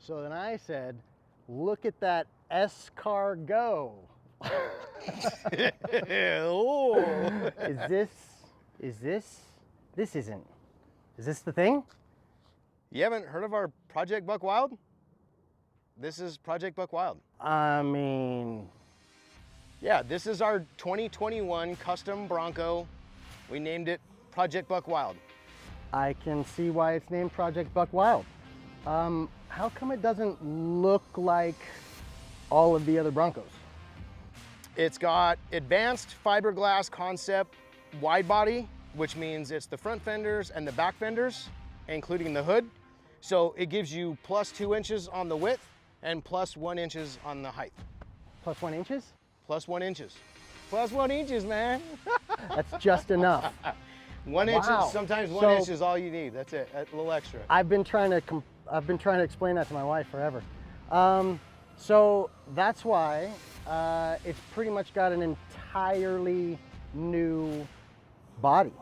So then I said, look at that S-Car go. Oh. This isn't. Is this the thing? You haven't heard of our Project Buck Wild? This is Project Buck Wild. I mean, Yeah, this is our 2021 custom Bronco. We named it Project Buck Wild. I can see why it's named Project Buck Wild. How come it doesn't look like all of the other Broncos? It's got advanced fiberglass concept wide body, which means it's the front fenders and the back fenders, including the hood. So it gives you +2 inches on the width and +1 inches on the height. +1 inches? +1 inches. +1 inches, man. That's just enough. 1 inch, Wow. sometimes 1 So- inch is all you need. That's it, a little extra. I've been trying to explain that to my wife forever. So that's why it's pretty much got an entirely new body.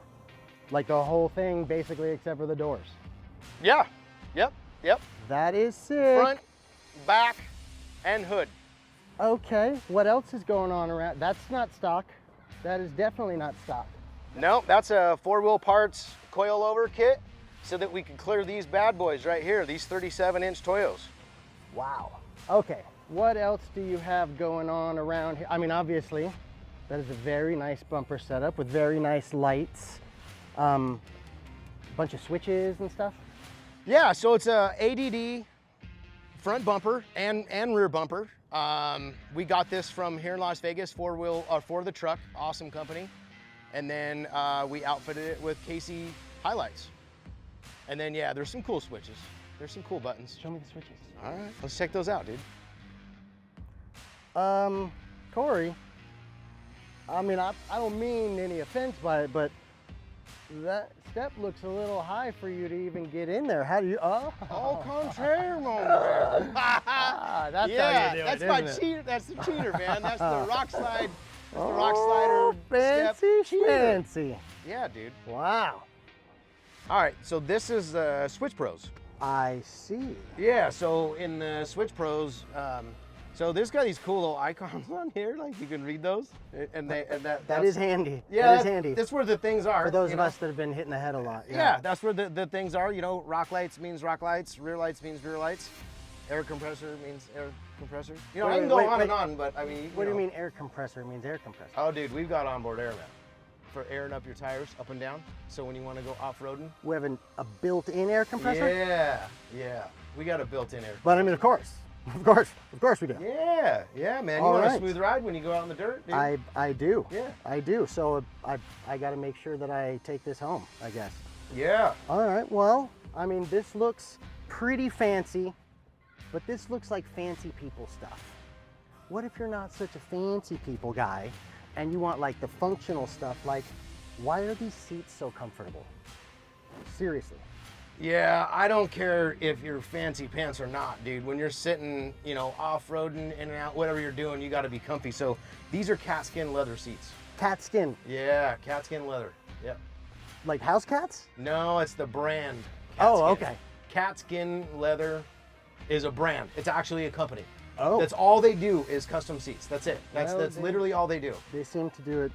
Like the whole thing basically except for the doors. Yeah, yep. That is sick. Front, back, and hood. Okay, what else is going on around? That's not stock. That is definitely not stock. No, that's a 4-wheel parts coilover kit so that we can clear these bad boys right here, these 37-inch Toyos. Wow. Okay, what else do you have going on around here? I mean, obviously, that is a very nice bumper setup with very nice lights. Bunch of switches and stuff. Yeah, so it's a ADD front bumper and rear bumper. We got this from here in Las Vegas, for the truck, awesome company. And then we outfitted it with Casey highlights. And then, yeah, there's some cool switches. There's some cool buttons. Show me the switches. All right, let's check those out, dude. Corey, I mean, I don't mean any offense by it, but that step looks a little high for you to even get in there. How do you, Au contraire, mon frère. that's how Yeah, you do that's it, my isn't it? cheater. That's the cheater, man. That's the rock slide. That's the rock slider step fancy cheater. fancy. Yeah, dude. Wow. All right, so this is Switch Pros. I see. Yeah, so in the Switch Pros, so this got these cool little icons on here, like you can read those, and That is handy. Yeah, that is handy. That's where the things are. For those you of know? us that have been hitting the head a lot. Yeah, that's where the things are. You know, rock lights means rock lights, rear lights means rear lights, air compressor means air compressor. You know, I can go on and on, but I mean, What do you mean air compressor means air compressor? Oh, dude, we've got onboard air, man, for airing up your tires up and down. So when you want to go off-roading. We have a built-in air compressor? Yeah. We got a built-in air. But I mean, of course we do. Yeah, man. You All want right. a smooth ride when you go out in the dirt, dude? I do. Yeah. I do. So I got to make sure that I take this home, I guess. Yeah. All right. Well, I mean, this looks pretty fancy, but this looks like fancy people stuff. What if you're not such a fancy people guy and you want like the functional stuff? Like, why are these seats so comfortable? Seriously. Yeah, I don't care if you're fancy pants or not, dude. When you're sitting, you know, off-roading, in and out, whatever you're doing, you got to be comfy. So these are cat skin leather seats. Cat skin. Yeah, cat skin leather. Yep. Like house cats? No, it's the brand. Oh, Skin. okay. Cat skin leather is a brand. It's actually a company. Oh. That's all they do is custom seats. That's it. That's Well, literally all they do. They seem to do it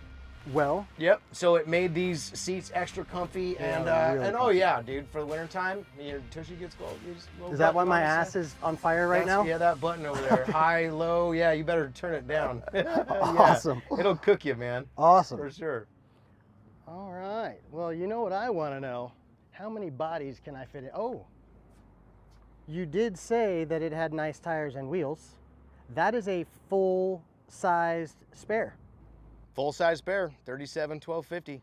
well. Yep. So it made these seats extra comfy, and really oh yeah, dude, for the winter time, your tushy gets cold. You just Is that why my ass is on fire right now? Yeah, that button over there, high, low. Yeah, you better turn it down. Yeah, Awesome. It'll cook you, man. Awesome. For sure. All right. Well, you know what I want to know? How many bodies can I fit in? Oh, you did say that it had nice tires and wheels. That is a full-sized spare. Full size spare, 37 1250,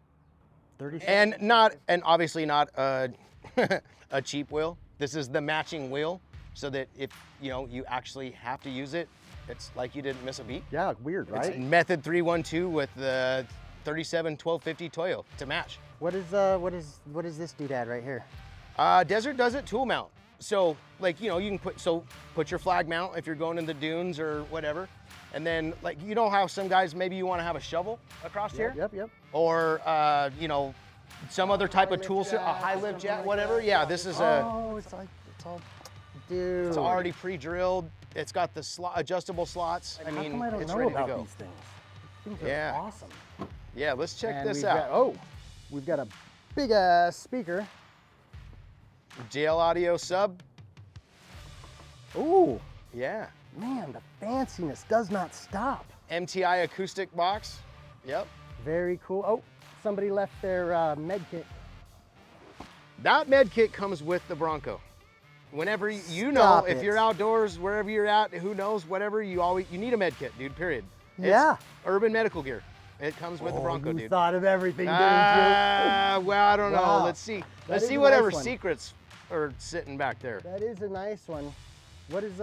37. and obviously not a cheap wheel. This is the matching wheel, so that if you actually have to use it, it's like you didn't miss a beat. Yeah, weird, right? It's method 312 with the 37 1250 Toyo to match. What is this doodad right here? Desert does it tool mount. So like, you can put your flag mount if you're going in the dunes or whatever. And then like, how some guys, maybe you want to have a shovel across here? Yep. Or, some other type of tool set, a high lift jack, whatever. Yeah, this is Oh, it's all Dude. It's already pre-drilled. It's got the adjustable slots. I How mean, come I don't it's know ready about to go. these things? These things Yeah. are awesome. Yeah, let's check And this we've out. got- we've got a big ass speaker. JL Audio sub. Ooh, Yeah. man, the fanciness does not stop. MTI acoustic box. Yep. Very cool. Oh, somebody left their med kit. That med kit comes with the Bronco. Whenever you know, Stop if it. you're outdoors, wherever you're at, who knows, whatever, you need a med kit, dude, period. Yeah. It's urban medical gear. It comes with the Bronco, you dude. thought of everything, didn't you? Well, I don't know. Wow. Let's see. That Let's is see a whatever nice one. secrets are sitting back there. That is a nice one. What is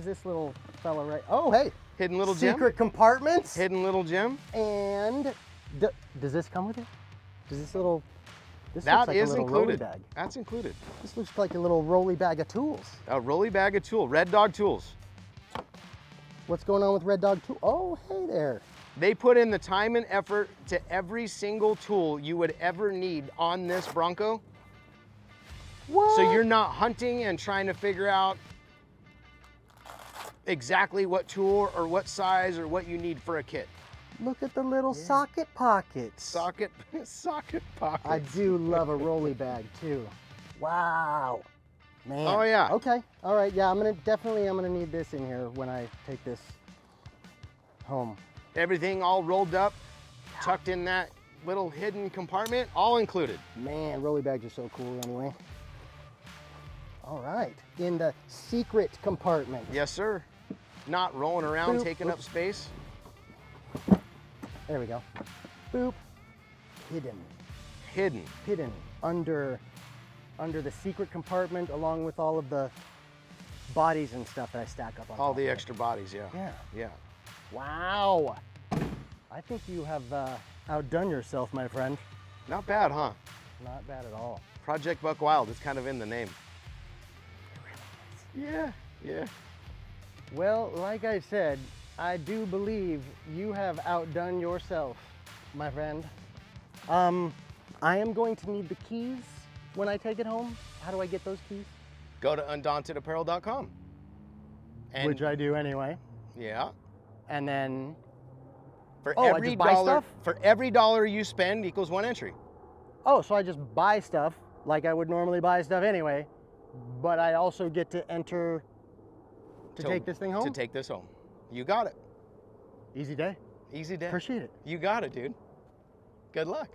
this little fella right? Oh, hey. Hidden little gem. Secret compartments. Hidden little gem. And does this come with it? Does this little? This That looks like is a little included. rolly bag. That's included. This looks like a little rolly bag of tools. A rolly bag of tool. Red Dog Tools. What's going on with Red Dog Tool? Oh, hey there. They put in the time and effort to every single tool you would ever need on this Bronco. What? So you're not hunting and trying to figure out exactly what tool or what size or what you need for a kit. Look at the little socket pockets. Socket pockets. I do love a rolly bag too. Wow. Man. Oh, yeah. Okay. All right. Yeah, I'm gonna need this in here when I take this home. Everything all rolled up, tucked in that little hidden compartment, all included. Man, rolly bags are so cool anyway. All right. In the secret compartment. Yes, sir. Not rolling around Boop. taking up space. There we go. Boop. Hidden. Hidden. Under the secret compartment, along with all of the bodies and stuff that I stack up on All top the of it. extra bodies, yeah. Yeah. Yeah. Wow. I think you have outdone yourself, my friend. Not bad, huh? Not bad at all. Project Buck Wild, it's kind of in the name. Yeah, yeah. Well, like I said, I do believe you have outdone yourself, my friend. I am going to need the keys when I take it home. How do I get those keys? Go to undauntedapparel.com. And Which I do anyway. yeah. And then, For I every just buy dollar, stuff? for every dollar you spend equals one entry. oh, so I just buy stuff like I would normally buy stuff anyway, but I also get to enter to take this thing home? To take this home. You got it. Easy day. Easy day. Appreciate it. You got it, dude. Good luck.